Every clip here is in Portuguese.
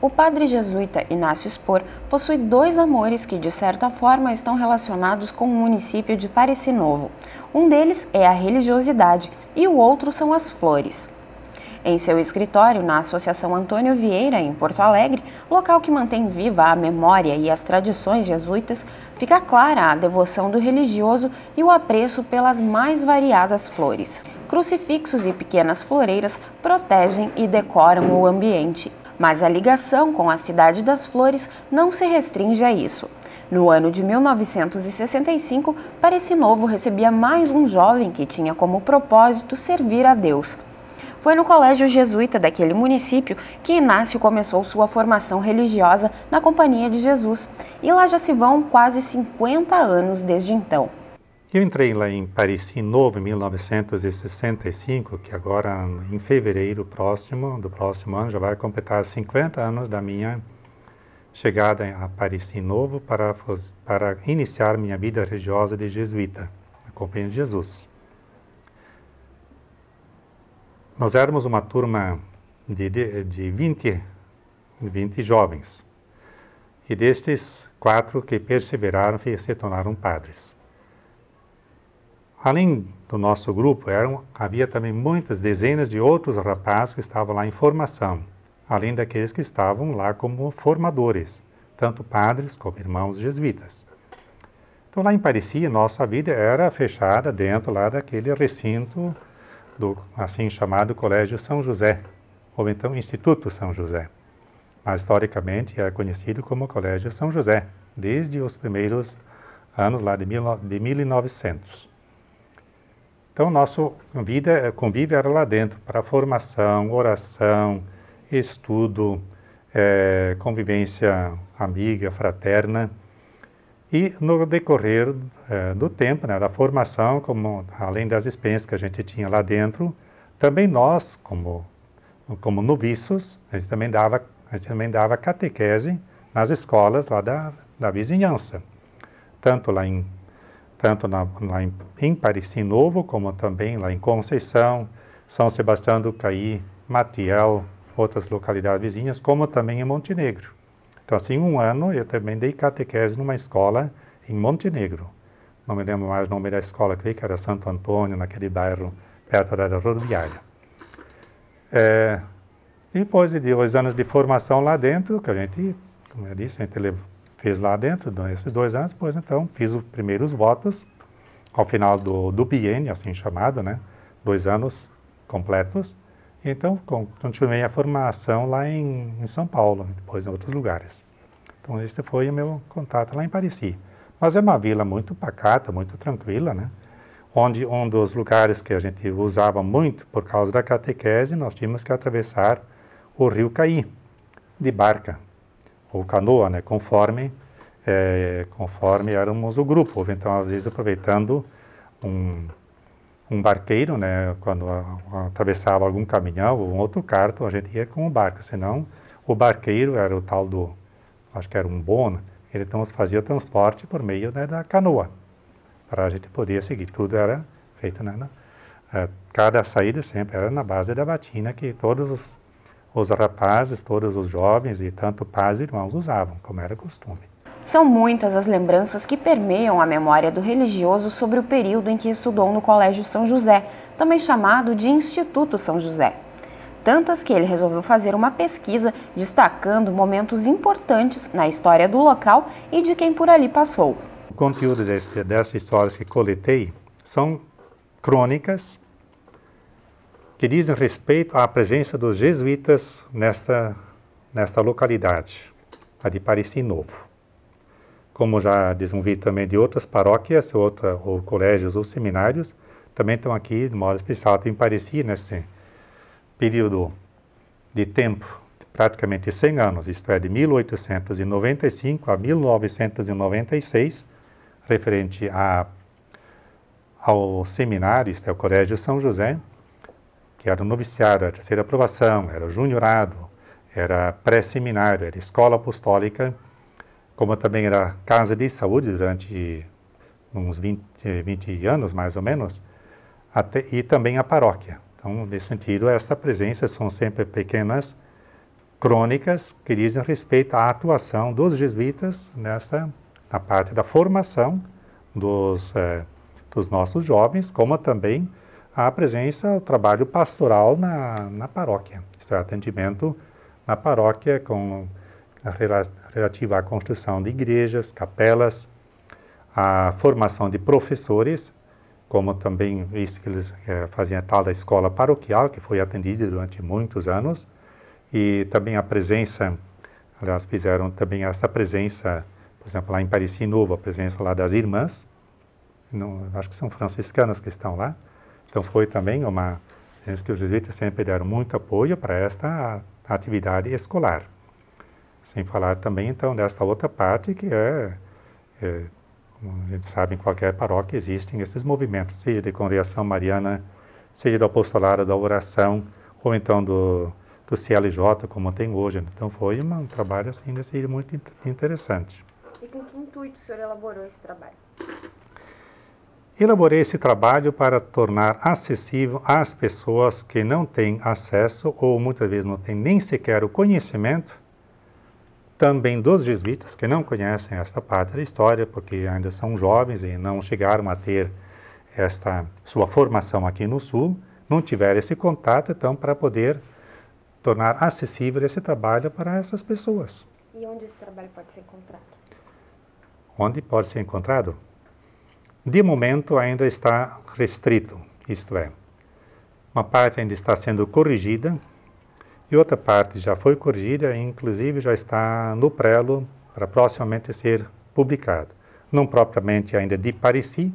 O padre jesuíta Inácio Spor possui dois amores que, de certa forma, estão relacionados com o município de Pareci Novo. Um deles é a religiosidade e o outro são as flores. Em seu escritório, na Associação Antônio Vieira, em Porto Alegre, local que mantém viva a memória e as tradições jesuítas, fica clara a devoção do religioso e o apreço pelas mais variadas flores. Crucifixos e pequenas floreiras protegem e decoram o ambiente. Mas a ligação com a Cidade das Flores não se restringe a isso. No ano de 1965, Pareci Novo recebia mais um jovem que tinha como propósito servir a Deus. Foi no colégio jesuíta daquele município que Inácio começou sua formação religiosa na Companhia de Jesus. E lá já se vão quase 50 anos desde então. Eu entrei lá em Pareci Novo em 1965, que agora em fevereiro do próximo ano já vai completar 50 anos da minha chegada a Pareci Novo para iniciar minha vida religiosa de jesuíta, na Companhia de Jesus. Nós éramos uma turma de 20 jovens, e destes 4 que perseveraram e se tornaram padres. Além do nosso grupo, havia também muitas dezenas de outros rapazes que estavam lá em formação, além daqueles que estavam lá como formadores, tanto padres como irmãos jesuítas. Então, lá em Pareci, nossa vida era fechada dentro lá daquele recinto do assim chamado Colégio São José, ou então Instituto São José. Mas, historicamente, era conhecido como Colégio São José, desde os primeiros anos lá de 1900. Então, nosso convívio era lá dentro, para formação, oração, estudo, convivência amiga, fraterna. E no decorrer do tempo, né, da formação, além das experiências que a gente tinha lá dentro, também nós, como noviços, a gente também dava catequese nas escolas lá da vizinhança, tanto lá em Pareci Novo, como também lá em Conceição, São Sebastião do Caí, Matiel, outras localidades vizinhas, como também em Montenegro. Então, assim, um ano eu também dei catequese numa escola em Montenegro. Não me lembro mais o nome da escola, creio que era Santo Antônio, naquele bairro perto da rodoviária. Depois de 2 anos de formação lá dentro, que a gente, como eu disse, a gente fez lá dentro, esses 2 anos, depois então fiz os primeiros votos, ao final do biênio, assim chamado, né? 2 anos completos. E então continuei a formação lá em São Paulo, depois em outros lugares. Então esse foi o meu contato lá em Pareci. Mas é uma vila muito pacata, muito tranquila, né? Onde um dos lugares que a gente usava muito por causa da catequese, nós tínhamos que atravessar o rio Caí, de barca, ou canoa, né, conforme éramos o grupo. Então, às vezes, aproveitando um barqueiro, né, quando atravessava algum caminhão ou um outro carro, a gente ia com o barco. Senão, o barqueiro era o tal acho que era um bono, ele então fazia o transporte por meio, né, da canoa, para a gente poder seguir. Tudo era feito, né, cada saída sempre era na base da batina, que todos os rapazes, todos os jovens e tanto pais e irmãos usavam, como era costume. São muitas as lembranças que permeiam a memória do religioso sobre o período em que estudou no Colégio São José, também chamado de Instituto São José. Tantas que ele resolveu fazer uma pesquisa destacando momentos importantes na história do local e de quem por ali passou. O conteúdo dessas histórias que coletei são crônicas que dizem respeito à presença dos jesuítas nesta localidade, a de Pareci Novo. Como já desenvolvi também de outras paróquias, ou colégios ou seminários, também estão aqui, de modo especial, em Pareci, nesse período de tempo, praticamente 100 anos, isto é, de 1895 a 1996, referente ao seminário, isto é, o Colégio São José, que era o noviciário, a terceira aprovação, era o juniorado, era pré-seminário, era escola apostólica, como também era casa de saúde durante uns 20 anos, mais ou menos, e também a paróquia. Então, nesse sentido, esta presença são sempre pequenas crônicas que dizem respeito à atuação dos jesuítas na parte da formação dos nossos jovens, como também a presença, o trabalho pastoral na paróquia, isto é, atendimento na paróquia relativo à construção de igrejas, capelas, a formação de professores, como também visto que eles faziam a tal da escola paroquial, que foi atendida durante muitos anos, e também a presença, aliás, fizeram também essa presença, por exemplo, lá em Parecis Novo, a presença lá das irmãs, acho que são franciscanas que estão lá, então foi também uma presença que os jesuítas sempre deram muito apoio para esta atividade escolar. Sem falar também, então, desta outra parte que como a gente sabe, em qualquer paróquia existem esses movimentos, seja de congregação mariana, seja do apostolado da oração, ou então do CLJ, como tem hoje. Então foi um trabalho assim, muito interessante. E com que intuito o senhor elaborou esse trabalho? Elaborei esse trabalho para tornar acessível às pessoas que não têm acesso, ou muitas vezes não têm nem sequer o conhecimento, também dos jesuítas, que não conhecem esta parte da história, porque ainda são jovens e não chegaram a ter esta sua formação aqui no Sul, não tiveram esse contato, então, para poder tornar acessível esse trabalho para essas pessoas. E onde esse trabalho pode ser encontrado? Onde pode ser encontrado? De momento ainda está restrito, isto é, uma parte ainda está sendo corrigida, e outra parte já foi corrigida e, inclusive, já está no prelo para proximamente ser publicado. Não propriamente ainda de Parecis,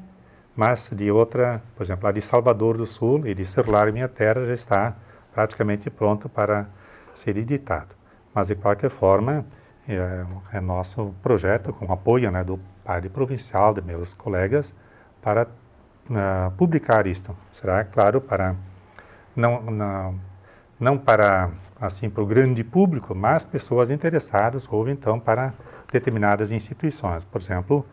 mas de outra, por exemplo, lá de Salvador do Sul e de Celular Minha Terra já está praticamente pronto para ser editado. Mas, de qualquer forma, é nosso projeto, com apoio, né, do padre provincial, de meus colegas, para publicar isto. Será, claro, para não para assim para o grande público, mas pessoas interessadas ou então para determinadas instituições, por exemplo,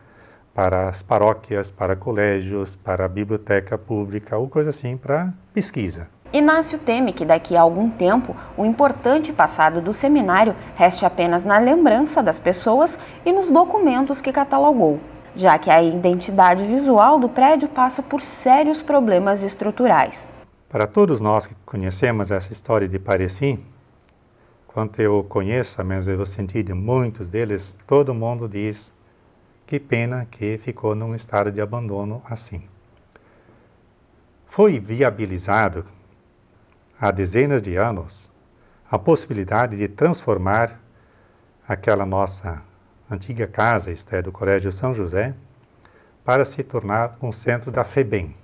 para as paróquias, para colégios, para a biblioteca pública ou coisa assim para pesquisa. Inácio teme que daqui a algum tempo o importante passado do seminário reste apenas na lembrança das pessoas e nos documentos que catalogou, já que a identidade visual do prédio passa por sérios problemas estruturais. Para todos nós que conhecemos essa história de Parecis, quanto eu conheço, a menos eu senti de muitos deles, todo mundo diz que pena que ficou num estado de abandono assim. Foi viabilizado há dezenas de anos a possibilidade de transformar aquela nossa antiga casa, isto é, do Colégio São José, para se tornar um centro da FEBEM.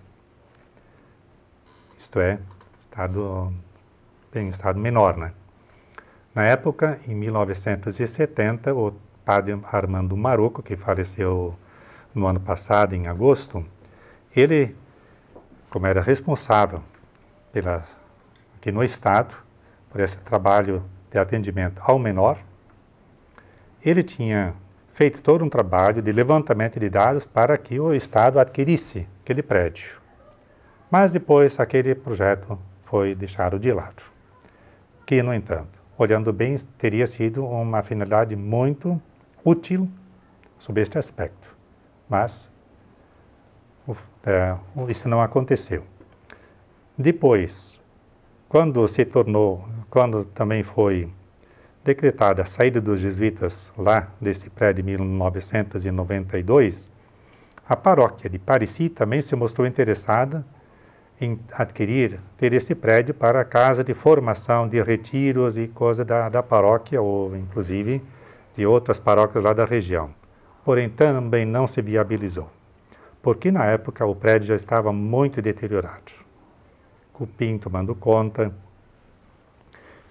Isto é, estado menor, né? Na época, em 1970, o padre Armando Maroco, que faleceu no ano passado, em agosto, ele, como era responsável aqui no Estado, por esse trabalho de atendimento ao menor, ele tinha feito todo um trabalho de levantamento de dados para que o Estado adquirisse aquele prédio. Mas depois aquele projeto foi deixado de lado, que, no entanto, olhando bem, teria sido uma finalidade muito útil sob este aspecto. Mas isso não aconteceu. Depois, quando também foi decretada a saída dos jesuítas lá desse prédio em 1992, a paróquia de Parecis também se mostrou interessada em ter esse prédio para a casa de formação de retiros e coisa da paróquia, ou inclusive de outras paróquias lá da região. Porém, também não se viabilizou, porque na época o prédio já estava muito deteriorado. Cupim tomando conta,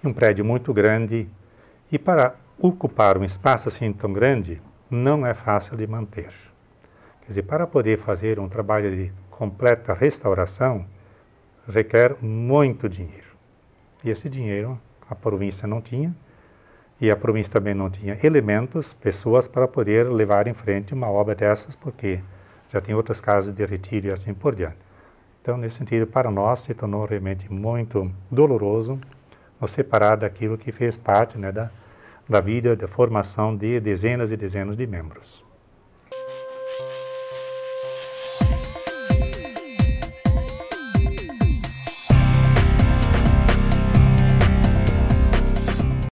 um prédio muito grande, e para ocupar um espaço assim tão grande, não é fácil de manter. Quer dizer, para poder fazer um trabalho de completa restauração, requer muito dinheiro. E esse dinheiro a província não tinha, e a província também não tinha elementos, pessoas para poder levar em frente uma obra dessas, porque já tem outras casas de retiro e assim por diante. Então, nesse sentido, para nós se tornou realmente muito doloroso nos separar daquilo que fez parte, né, da vida, da formação de dezenas e dezenas de membros.